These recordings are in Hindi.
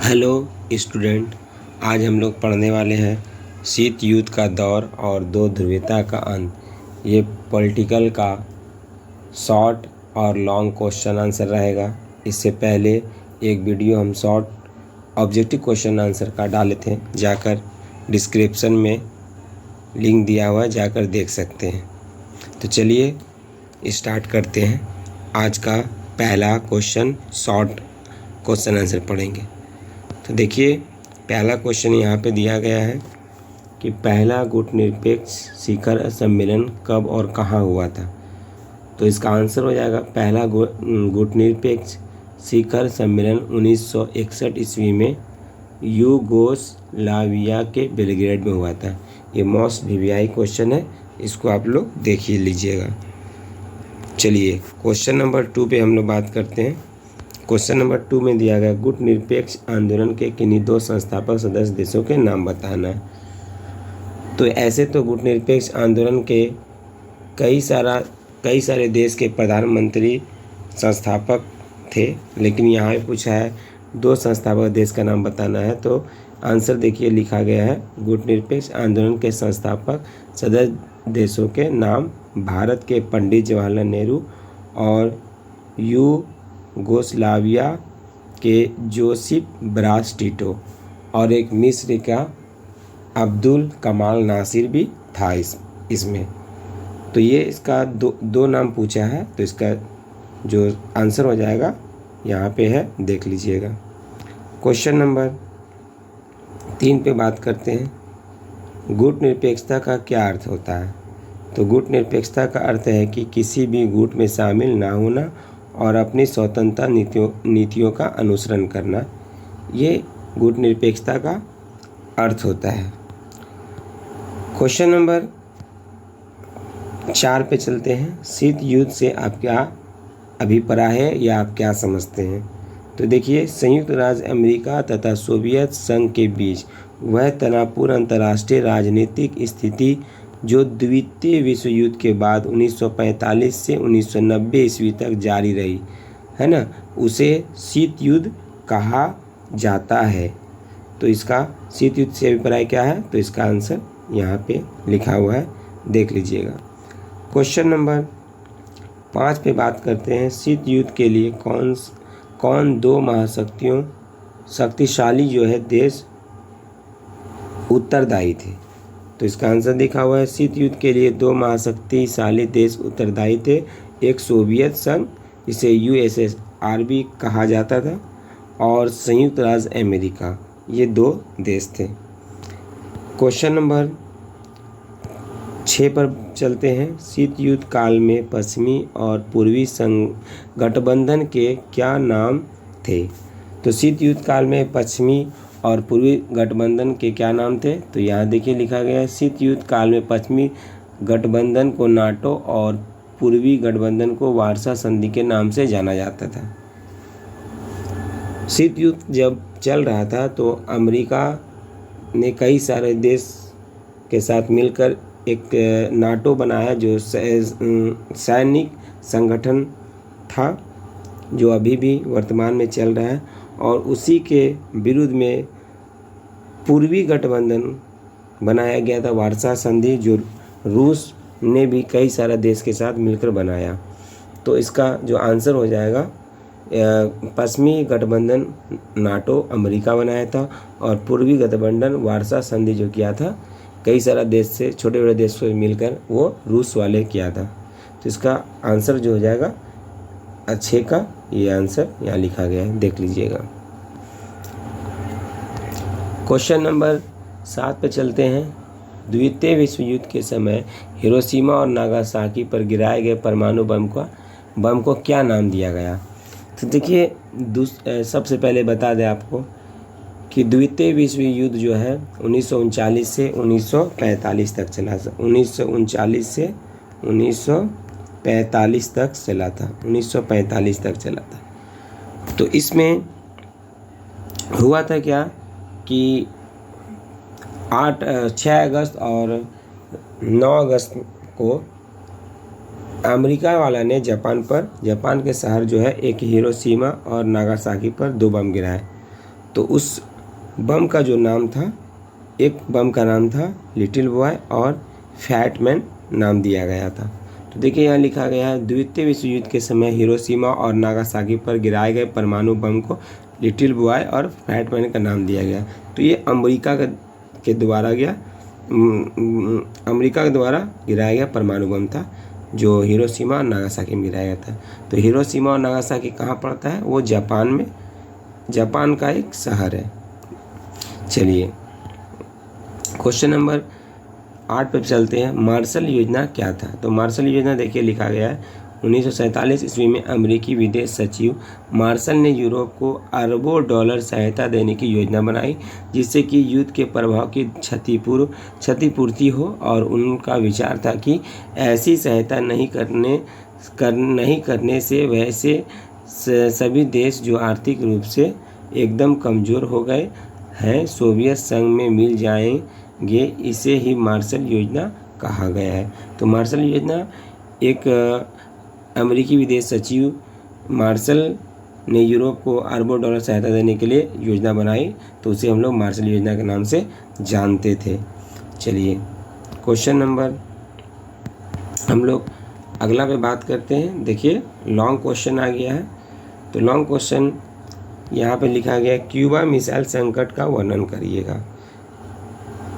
हेलो स्टूडेंट, आज हम लोग पढ़ने वाले हैं शीत युद्ध का दौर और दो ध्रुवीयता का अंत। ये पॉलिटिकल का शॉर्ट और लॉन्ग क्वेश्चन आंसर रहेगा। इससे पहले एक वीडियो हम शॉर्ट ऑब्जेक्टिव क्वेश्चन आंसर का डाले थे, जाकर डिस्क्रिप्शन में लिंक दिया हुआ है, जाकर देख सकते हैं। तो चलिए स्टार्ट करते हैं। आज का पहला क्वेश्चन शॉर्ट क्वेश्चन आंसर पढ़ेंगे। तो देखिए, पहला क्वेश्चन यहाँ पे दिया गया है कि पहला गुटनिरपेक्ष शिखर सम्मेलन कब और कहाँ हुआ था। तो इसका आंसर हो जाएगा पहला गुटनिरपेक्ष शिखर सम्मेलन 1961 ईस्वी में यूगोस्लाविया के बेलग्रेड में हुआ था। ये मोस्ट वीवीआई क्वेश्चन है, इसको आप लोग देख ही लीजिएगा। चलिए क्वेश्चन नंबर 2 पे हम लोग बात करते हैं। क्वेश्चन नंबर 2 में दिया गया गुट निरपेक्ष आंदोलन के किन्हीं दो संस्थापक सदस्य देशों के नाम बताना है। तो ऐसे तो गुट निरपेक्ष आंदोलन के कई सारे देश के प्रधानमंत्री संस्थापक थे, लेकिन यहाँ पे पूछा है दो संस्थापक देश का नाम बताना है। तो आंसर देखिए लिखा गया है, गुट निरपेक्ष आंदोलन के संस्थापक सदस्य देशों के नाम भारत के पंडित जवाहरलाल नेहरू और यूगोस्लाविया के जोसेफ ब्राज टिटो और एक मिस्र का अब्दुल कमाल नासिर भी था इसमें। तो ये इसका दो नाम पूछा है, तो इसका जो आंसर हो जाएगा यहाँ पे है, देख लीजिएगा। क्वेश्चन नंबर 3 पे बात करते हैं। गुट निरपेक्षता का क्या अर्थ होता है। तो गुट निरपेक्षता का अर्थ है कि किसी भी गुट में शामिल ना होना और अपनी स्वतंत्रता नीतियों का अनुसरण करना, ये गुट निरपेक्षता का अर्थ होता है। क्वेश्चन नंबर 4 पे चलते हैं। शीत युद्ध से आप क्या अभिप्राय है या आप क्या समझते हैं। तो देखिए, संयुक्त राज्य अमेरिका तथा सोवियत संघ के बीच वह तनावपूर्ण अंतर्राष्ट्रीय राजनीतिक स्थिति जो द्वितीय विश्व युद्ध के बाद 1945 से 1990 ईस्वी तक जारी रही है ना, उसे शीत युद्ध कहा जाता है। तो इसका शीत युद्ध से अभिप्राय क्या है, तो इसका आंसर यहाँ पे लिखा हुआ है, देख लीजिएगा। क्वेश्चन नंबर 5 पे बात करते हैं। शीत युद्ध के लिए कौन दो महाशक्तियों शक्तिशाली जो है देश उत्तरदायी थे। तो इसका आंसर लिखा हुआ है, शीत युद्ध के लिए दो महाशक्तिशाली देश उत्तरदायी थे। एक सोवियत संघ, जिसे यूएसएसआर भी कहा जाता था, और संयुक्त राज्य अमेरिका, ये दो देश थे। क्वेश्चन नंबर 6 पर चलते हैं। शीत युद्ध काल में पश्चिमी और पूर्वी गठबंधन के क्या नाम थे। तो शीत युद्ध काल में पश्चिमी और पूर्वी गठबंधन के क्या नाम थे। तो यहाँ देखिए लिखा गया है, शीत युद्ध काल में पश्चिमी गठबंधन को नाटो और पूर्वी गठबंधन को वार्सा संधि के नाम से जाना जाता था। शीत युद्ध जब चल रहा था तो अमेरिका ने कई सारे देश के साथ मिलकर एक नाटो बनाया, जो सैनिक संगठन था, जो अभी भी वर्तमान में चल रहा है। और उसी के विरुद्ध में पूर्वी गठबंधन बनाया गया था, वार्सा संधि, जो रूस ने भी कई सारा देश के साथ मिलकर बनाया। तो इसका जो आंसर हो जाएगा, पश्चिमी गठबंधन नाटो अमेरिका बनाया था और पूर्वी गठबंधन वार्सा संधि जो किया था कई सारा देश से, छोटे बड़े देश से मिलकर, वो रूस वाले किया था। तो इसका आंसर जो हो जाएगा अच्छे का, ये आंसर यहाँ लिखा गया है, देख लीजिएगा। क्वेश्चन नंबर 7 पे चलते हैं। द्वितीय विश्व युद्ध के समय हिरोशिमा और नागासाकी पर गिराए गए परमाणु बम को क्या नाम दिया गया। तो देखिए, सबसे पहले बता दें आपको कि द्वितीय विश्व युद्ध जो है 1939 से 1945 तक चला। 1939 से 1945 तक चला था। 1945 तक चला था। तो इसमें हुआ था क्या कि 6 अगस्त और 9 अगस्त को अमेरिका वाला ने जापान के शहर जो है एक हिरोशिमा और नागासाकी पर 2 बम गिराए। तो उस बम का जो नाम था, एक बम का नाम था लिटिल बॉय और फैट मैन नाम दिया गया था। तो देखिए यहाँ लिखा गया है, द्वितीय विश्व युद्ध के समय हिरोशिमा और नागासाकी पर गिराए गए परमाणु बम को लिटिल बॉय और फैट मैन का नाम दिया गया। तो ये अमेरिका के द्वारा गिराया गया परमाणु बम था, जो हिरोशिमा और नागासाकी में गिराया गया था। तो हिरोशिमा और नागासाकी कहाँ पड़ता है? वो जापान का एक शहर है। चलिए क्वेश्चन नंबर 8 पर चलते हैं। मार्शल योजना क्या था? तो मार्शल योजना देखिए लिखा गया है, 1947 ईस्वी में अमेरिकी विदेश सचिव मार्शल ने यूरोप को अरबों डॉलर सहायता देने की योजना बनाई, जिससे कि युद्ध के प्रभाव की क्षतिपूर्ति हो। और उनका विचार था कि ऐसी सहायता नहीं करने से वैसे सभी देश जो आर्थिक रूप से एकदम कमज़ोर हो गए हैं सोवियत संघ में मिल जाएंगे। इसे ही मार्शल योजना कहा गया है। तो मार्शल योजना, एक अमेरिकी विदेश सचिव मार्शल ने यूरोप को अरबों डॉलर सहायता देने के लिए योजना बनाई, तो उसे हम लोग मार्शल योजना के नाम से जानते थे। चलिए क्वेश्चन नंबर हम लोग अगला पे बात करते हैं। देखिए लॉन्ग क्वेश्चन आ गया है। तो लॉन्ग क्वेश्चन यहाँ पे लिखा गया है, क्यूबा मिसाइल संकट का वर्णन करिएगा।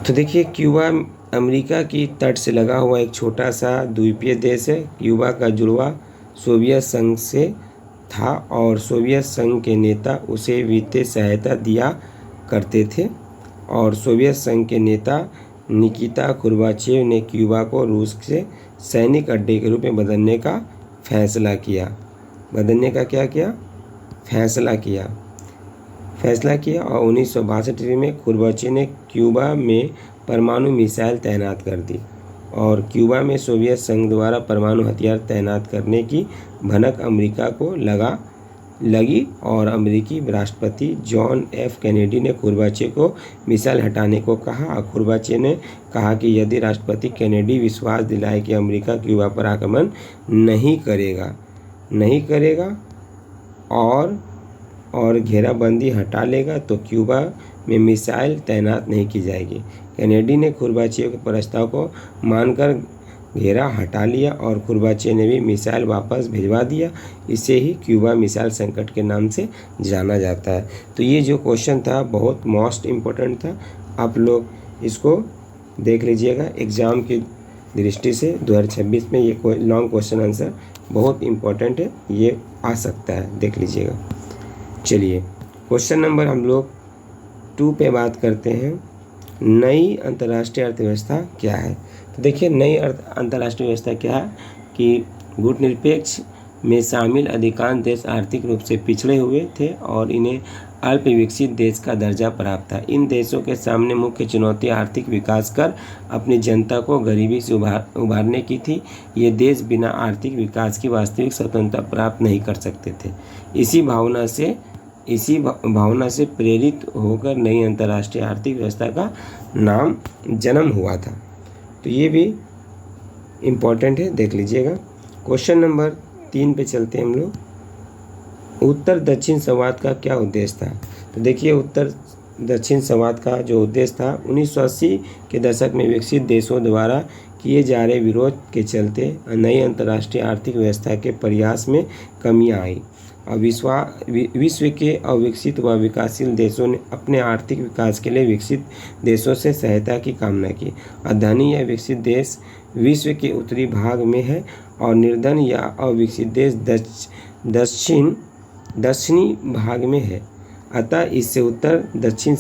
तो देखिए क्यूबा अमेरिका की तट से लगा हुआ एक छोटा सा द्वीपीय देश है। क्यूबा का जुड़वा सोवियत संघ से था और सोवियत संघ के नेता उसे वित्तीय सहायता दिया करते थे। और सोवियत संघ के नेता निकिता खुरबाचेव ने क्यूबा को रूस से सैनिक अड्डे के रूप में बदलने का फैसला किया। और 1962 में खुरबाचेव ने क्यूबा में परमाणु मिसाइल तैनात कर दी और क्यूबा में सोवियत संघ द्वारा परमाणु हथियार तैनात करने की भनक अमेरिका को लगी और अमेरिकी राष्ट्रपति जॉन एफ कैनेडी ने खुरबाचेव को मिसाइल हटाने को कहा। खुरबाचेव ने कहा कि यदि राष्ट्रपति कैनेडी विश्वास दिलाए कि अमेरिका क्यूबा पर आक्रमण नहीं करेगा और घेराबंदी हटा लेगा तो क्यूबा में मिसाइल तैनात नहीं की जाएगी। कैनेडी ने खुरबाचेव के प्रस्ताव को मानकर घेरा हटा लिया और खुरबाचेव ने भी मिसाइल वापस भिजवा दिया। इसे ही क्यूबा मिसाइल संकट के नाम से जाना जाता है। तो ये जो क्वेश्चन था बहुत मोस्ट इम्पोर्टेंट था, आप लोग इसको देख लीजिएगा एग्ज़ाम की दृष्टि से। 2026 में ये लॉन्ग क्वेश्चन आंसर बहुत इम्पोर्टेंट है, ये आ सकता है, देख लीजिएगा। चलिए क्वेश्चन नंबर हम लोग 2 पे बात करते हैं, नई अंतर्राष्ट्रीय अर्थव्यवस्था क्या है। तो देखिए नई अंतर्राष्ट्रीय व्यवस्था क्या है कि गुटनिरपेक्ष में शामिल अधिकांश देश आर्थिक रूप से पिछड़े हुए थे और इन्हें अल्प विकसित देश का दर्जा प्राप्त था। इन देशों के सामने मुख्य चुनौती आर्थिक विकास कर अपनी जनता को गरीबी से उभारने की थी। ये देश बिना आर्थिक विकास की वास्तविक स्वतंत्रता प्राप्त नहीं कर सकते थे। इसी भावना से प्रेरित होकर नई अंतर्राष्ट्रीय आर्थिक व्यवस्था का जन्म हुआ था। तो ये भी इम्पोर्टेंट है, देख लीजिएगा। क्वेश्चन नंबर 3 पे चलते हैं हम लोग। उत्तर दक्षिण संवाद का क्या उद्देश्य था? तो देखिए उत्तर दक्षिण संवाद का जो उद्देश्य था 1980 के दशक में विकसित देशों द्वारा किए जा रहे विरोध के चलते नई अंतर्राष्ट्रीय आर्थिक व्यवस्था के प्रयास में कमियां आई और विश्व के अविकसित व विकासशील देशों ने अपने आर्थिक विकास के लिए विकसित देशों से सहायता की कामना की। धनी या विकसित देश विश्व के उत्तरी भाग में है और निर्धन या अविकसित देश दक्षिणी भाग में है। अतः इससे उत्तर दक्षिण